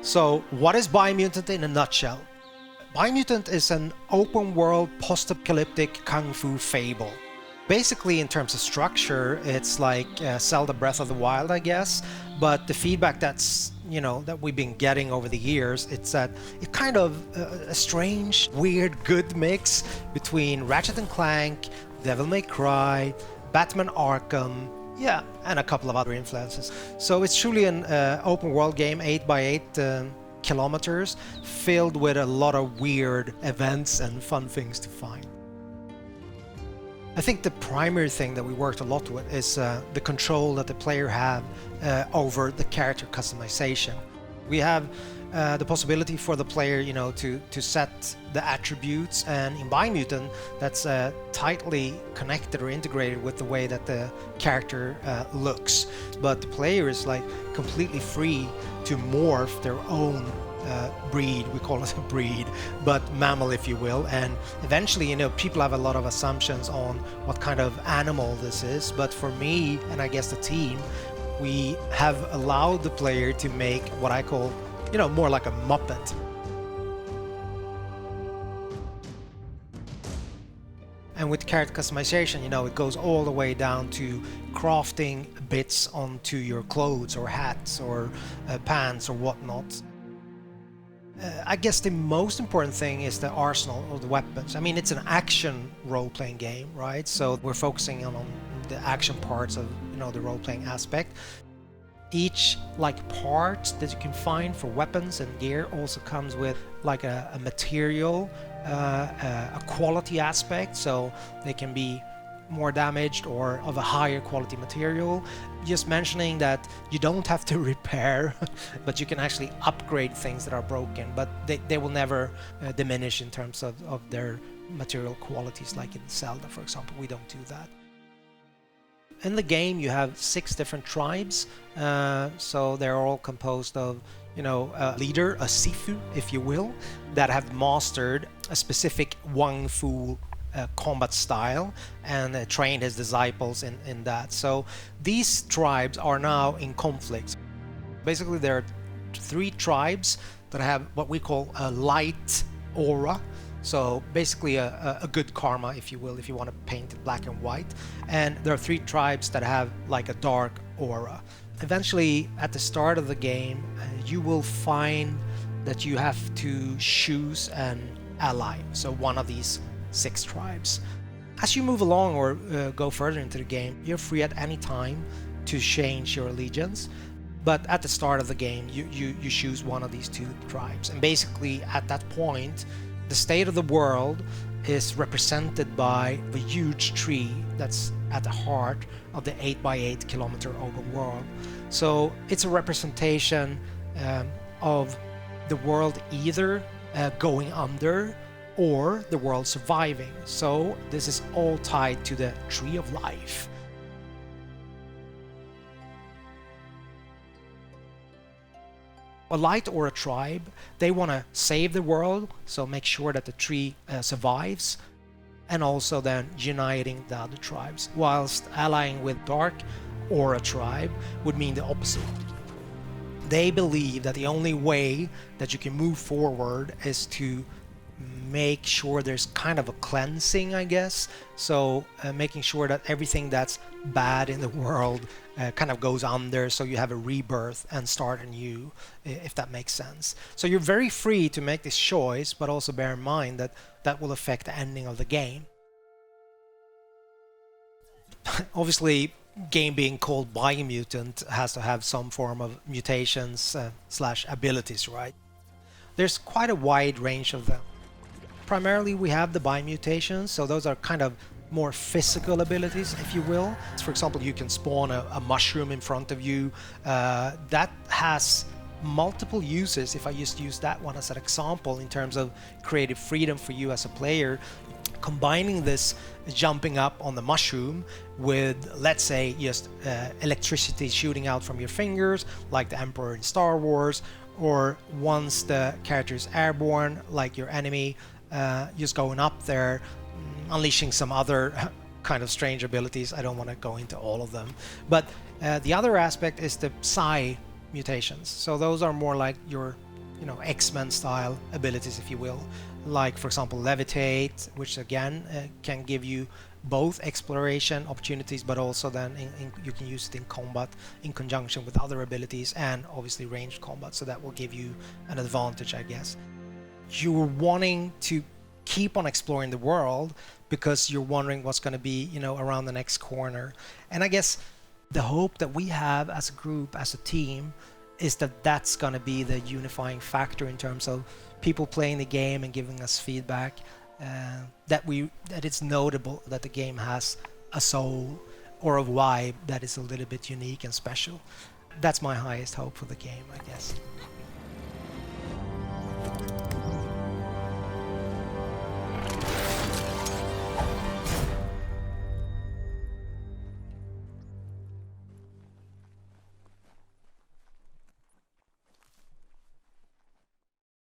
So what is Biomutant in a nutshell? Biomutant is an open world post-apocalyptic kung fu fable. Basically, in terms of structure, it's like Zelda Breath of the Wild, I guess. But the feedback that we've been getting over the years, it's that it's kind of a strange, weird, good mix between Ratchet and Clank, Devil May Cry, Batman Arkham, yeah, and a couple of other influences. So it's truly an open world game, 8x8 kilometers, filled with a lot of weird events and fun things to find. I think the primary thing that we worked a lot with is the control that the player have over the character customization. We have the possibility for the player, to set the attributes, and in Biomutant, that's tightly connected or integrated with the way that the character looks. But the player is like completely free to morph their own breed, we call it a breed, but mammal, if you will. And eventually, people have a lot of assumptions on what kind of animal this is. But for me, and I guess the team, we have allowed the player to make what I call, more like a Muppet. And with character customization, it goes all the way down to crafting bits onto your clothes or hats or pants or whatnot. I guess the most important thing is the arsenal of the weapons. I mean, it's an action role-playing game, right? So we're focusing on the action parts of, the role-playing aspect. Each part that you can find for weapons and gear also comes with like a material, a quality aspect, so they can be more damaged or of a higher quality material. Just mentioning that you don't have to repair, but you can actually upgrade things that are broken, but they will never diminish in terms of their material qualities, like in Zelda, for example. We don't do that. In the game, you have 6 different tribes, so they're all composed of, a leader, a Sifu, if you will, that have mastered a specific Wang Fu combat style and trained his disciples in that. So these tribes are now in conflict. Basically, there are 3 tribes that have what we call a light aura. So basically a good karma, if you will, if you want to paint it black and white. And there are 3 tribes that have like a dark aura. Eventually, at the start of the game, you will find that you have to choose an ally, so one of these 6 tribes. As you move along or go further into the game, you're free at any time to change your allegiance. But at the start of the game, you choose one of these 2 tribes. And basically, at that point, the state of the world is represented by a huge tree that's at the heart of the 8x8 kilometer open world. So it's a representation of the world either going under or the world surviving. So this is all tied to the tree of life. A light or a tribe, they want to save the world, so make sure that the tree survives, and also then uniting the other tribes, whilst allying with dark or a tribe would mean the opposite. They believe that the only way that you can move forward is to make sure there's kind of a cleansing, I guess. So making sure that everything that's bad in the world kind of goes under, so you have a rebirth and start anew, if that makes sense. So you're very free to make this choice, but also bear in mind that that will affect the ending of the game. Obviously, game being called Biomutant has to have some form of mutations slash abilities, right? There's quite a wide range of them. Primarily, we have the biomutations, so those are kind of more physical abilities, if you will. For example, you can spawn a mushroom in front of you. That has multiple uses, if I just use that one as an example, in terms of creative freedom for you as a player. Combining this jumping up on the mushroom with, let's say, just electricity shooting out from your fingers, like the Emperor in Star Wars, or once the character is airborne, like your enemy, just going up there, unleashing some other kind of strange abilities. I don't want to go into all of them. But the other aspect is the psi mutations. So those are more like your you know, X-Men style abilities, if you will, like for example levitate, which again can give you both exploration opportunities, but also then you can use it in combat in conjunction with other abilities and obviously ranged combat, so that will give you an advantage, I guess. You're wanting to keep on exploring the world because you're wondering what's going to be, you know, around the next corner. And I guess the hope that we have as a group, as a team, is that that's going to be the unifying factor in terms of people playing the game and giving us feedback, that it's notable that the game has a soul or a vibe that is a little bit unique and special. That's my highest hope for the game, I guess.